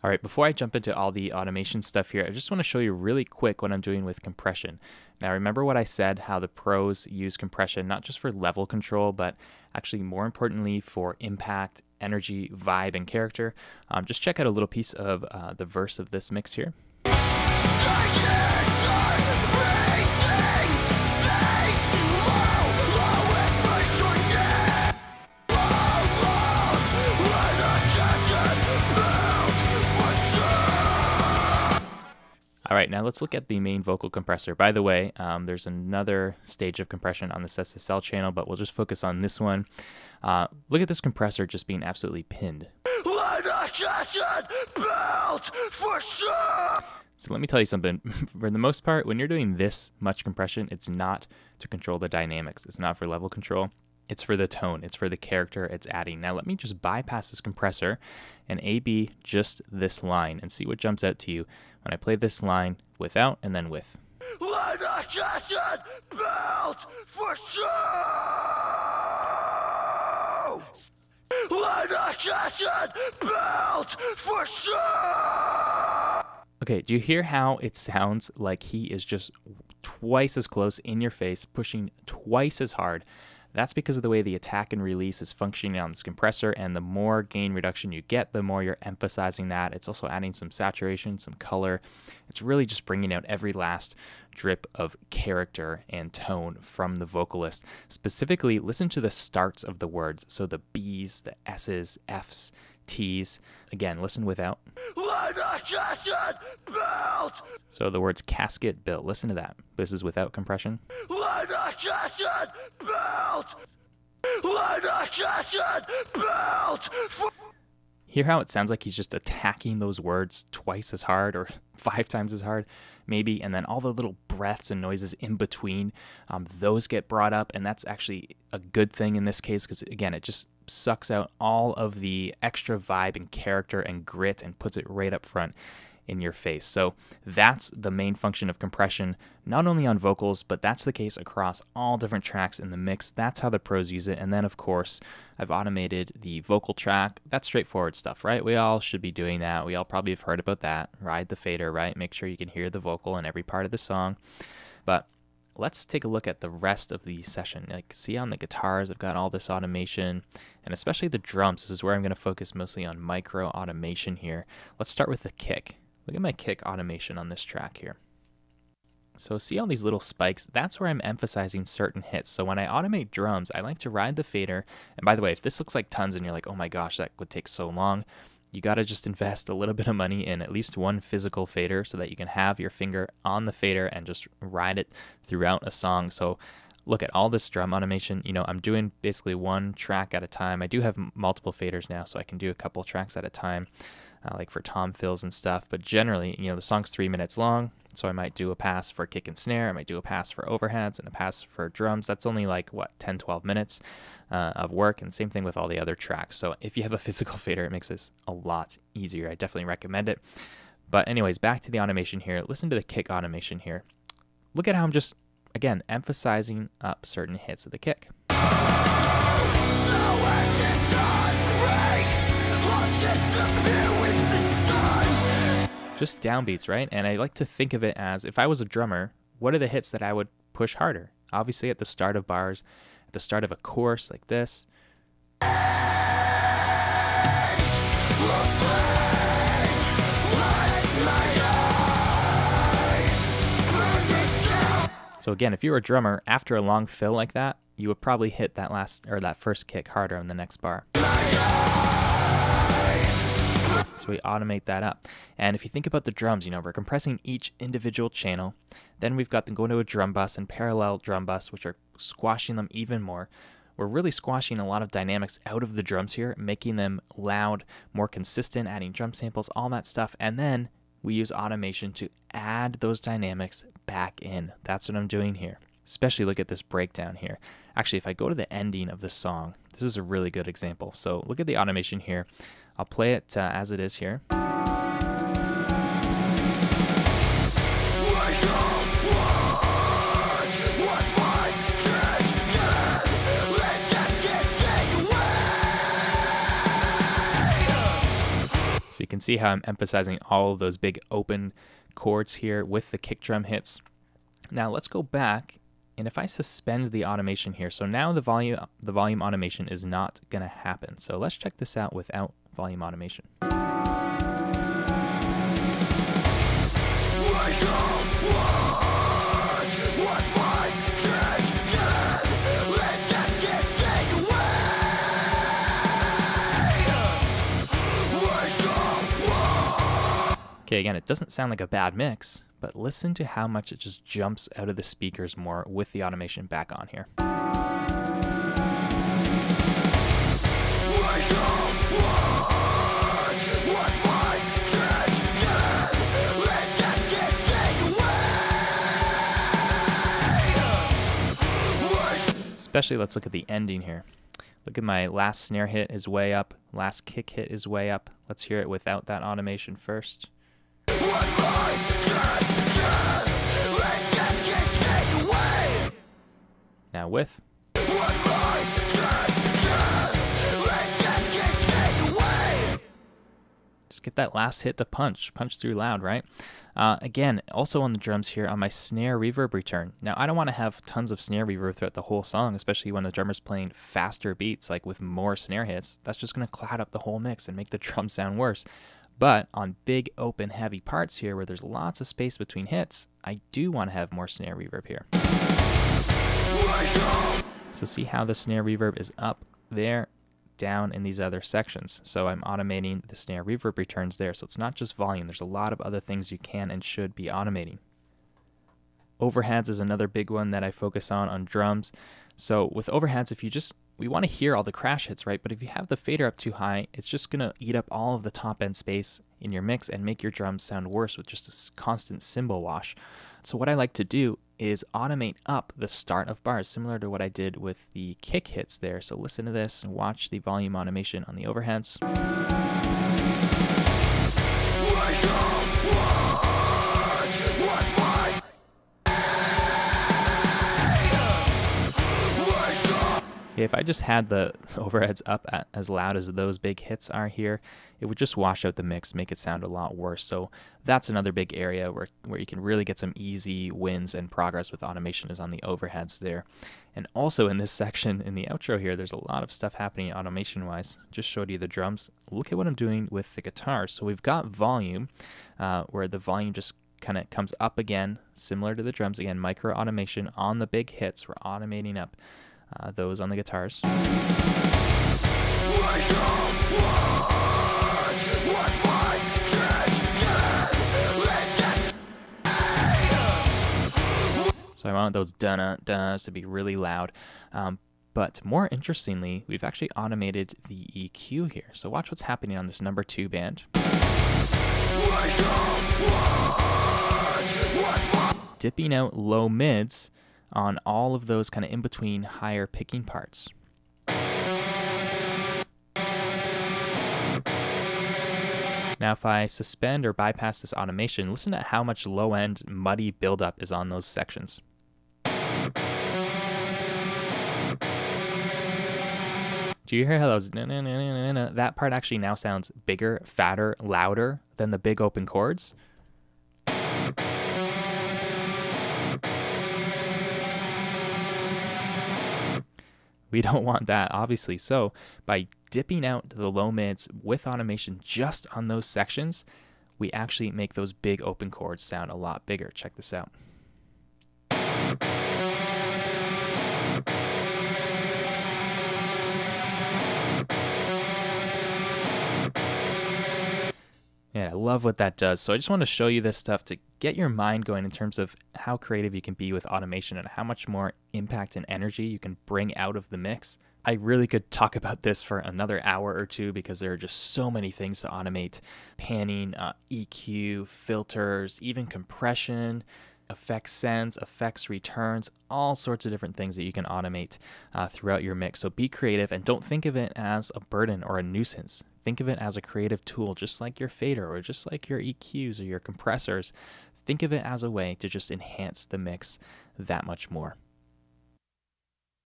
All right, before I jump into all the automation stuff here, I just want to show you really quick what I'm doing with compression. Now, remember what I said, how the pros use compression, not just for level control, but actually more importantly for impact, energy, vibe, and character. Just check out a little piece of the verse of this mix here. All right, now let's look at the main vocal compressor. By the way, there's another stage of compression on the SSL channel, but we'll just focus on this one. Look at this compressor just being absolutely pinned. So let me tell you something. For the most part, when you're doing this much compression, it's not to control the dynamics. It's not for level control. It's for the tone. It's for the character it's adding. Now let me just bypass this compressor and A/B just this line and see what jumps out to you when I play this line without and then with. Okay, do you hear how it sounds like he is just twice as close in your face, pushing twice as hard? That's because of the way the attack and release is functioning on this compressor, and the more gain reduction you get, the more you're emphasizing that. It's also adding some saturation, some color. It's really just bringing out every last drip of character and tone from the vocalist. Specifically, listen to the starts of the words. So the B's, the S's, F's, T's. Again, listen without. So the words casket, built. Listen to that. This is without compression. Hear how it sounds like he's just attacking those words twice as hard or 5 times as hard, maybe, and then all the little breaths and noises in between, those get brought up, and that's actually a good thing in this case because, again, it just sucks out all of the extra vibe and character and grit and puts it right up front in your face. So that's the main function of compression, not only on vocals, but that's the case across all different tracks in the mix. That's how the pros use it. And then, of course, I've automated the vocal track. That's straightforward stuff, right? We all should be doing that. We all probably have heard about that. Ride the fader, right? Make sure you can hear the vocal in every part of the song. But let's take a look at the rest of the session. Like, see on the guitars, I've got all this automation, and especially the drums. This is where I'm going to focus mostly on micro automation here. Let's start with the kick. Look at my kick automation on this track here. So see all these little spikes? That's where I'm emphasizing certain hits. So when I automate drums, I like to ride the fader. And by the way, if this looks like tons and you're like, oh my gosh, that would take so long, you got to just invest a little bit of money in at least one physical fader so that you can have your finger on the fader and just ride it throughout a song. So look at all this drum automation. You know, I'm doing basically one track at a time. I do have multiple faders now, so I can do a couple tracks at a time. Like for tom fills and stuff, but generally, you know, the song's 3 minutes long, so I might do a pass for kick and snare, I might do a pass for overheads and a pass for drums. That's only like, what, 10-12 minutes of work, and same thing with all the other tracks. So if you have a physical fader, it makes this a lot easier. I definitely recommend it. But anyways, back to the automation here. Listen to the kick automation here. Look at how I'm just, again, emphasizing up certain hits of the kick. Just downbeats, right? And I like to think of it as, if I was a drummer, what are the hits that I would push harder? Obviously at the start of bars, at the start of a chorus like this. So again, if you were a drummer, after a long fill like that, you would probably hit that last or that first kick harder on the next bar. So we automate that up. And if you think about the drums, you know, we're compressing each individual channel. Then we've got them going to a drum bus and parallel drum bus, which are squashing them even more. We're really squashing a lot of dynamics out of the drums here, making them loud, more consistent, adding drum samples, all that stuff. And then we use automation to add those dynamics back in. That's what I'm doing here. Especially look at this breakdown here. Actually, if I go to the ending of the song, this is a really good example. So look at the automation here. I'll play it as it is here. So you can see how I'm emphasizing all of those big open chords here with the kick drum hits. Now let's go back, and if I suspend the automation here, so now the volume automation is not going to happen. So let's check this out without volume automation. Okay, again, it doesn't sound like a bad mix, but listen to how much it just jumps out of the speakers more with the automation back on here. Especially, let's look at the ending here. Look at my last snare hit is way up, last kick hit is way up. Let's hear it without that automation first. Now with. Just get that last hit to punch through loud, right? Again, also on the drums here on my snare reverb return. Now, I don't want to have tons of snare reverb throughout the whole song, especially when the drummer's playing faster beats, like with more snare hits. That's just going to cloud up the whole mix and make the drum sound worse. But on big, open, heavy parts here where there's lots of space between hits, I do want to have more snare reverb here. So see how the snare reverb is up there, down in these other sections. So I'm automating the snare reverb returns there. So it's not just volume. There's a lot of other things you can and should be automating. Overheads is another big one that I focus on drums. So with overheads, we want to hear all the crash hits, right? But if you have the fader up too high, it's just going to eat up all of the top end space in your mix and make your drums sound worse with just a constant cymbal wash. So what I like to do is automate up the start of bars, similar to what I did with the kick hits there. So listen to this and watch the volume automation on the overheads. If I just had the overheads up as loud as those big hits are here, it would just wash out the mix, make it sound a lot worse. So that's another big area where you can really get some easy wins and progress with automation is on the overheads there. And also in this section, in the outro here, there's a lot of stuff happening automation-wise. Just showed you the drums. Look at what I'm doing with the guitars. So we've got volume, where the volume just kind of comes up again, similar to the drums. Again, micro automation on the big hits. We're automating up those on the guitars. So I want those dun-dun-duns to be really loud. But more interestingly, we've actually automated the EQ here. So watch what's happening on this number 2 band. Dipping out low mids on all of those kind of in-between higher picking parts. Now if I suspend or bypass this automation, listen to how much low-end muddy buildup is on those sections. Do you hear how those that part actually now sounds bigger, fatter, louder than the big open chords? We don't want that, obviously. So by dipping out the low mids with automation just on those sections, we actually make those big open chords sound a lot bigger. Check this out. Yeah, I love what that does. So I just want to show you this stuff to get your mind going in terms of how creative you can be with automation and how much more impact and energy you can bring out of the mix. I really could talk about this for another hour or two because there are just so many things to automate. Panning, EQ, filters, even compression, effects sends, effects returns, all sorts of different things that you can automate throughout your mix. So be creative and don't think of it as a burden or a nuisance. Think of it as a creative tool, just like your fader or just like your EQs or your compressors. Think of it as a way to just enhance the mix that much more.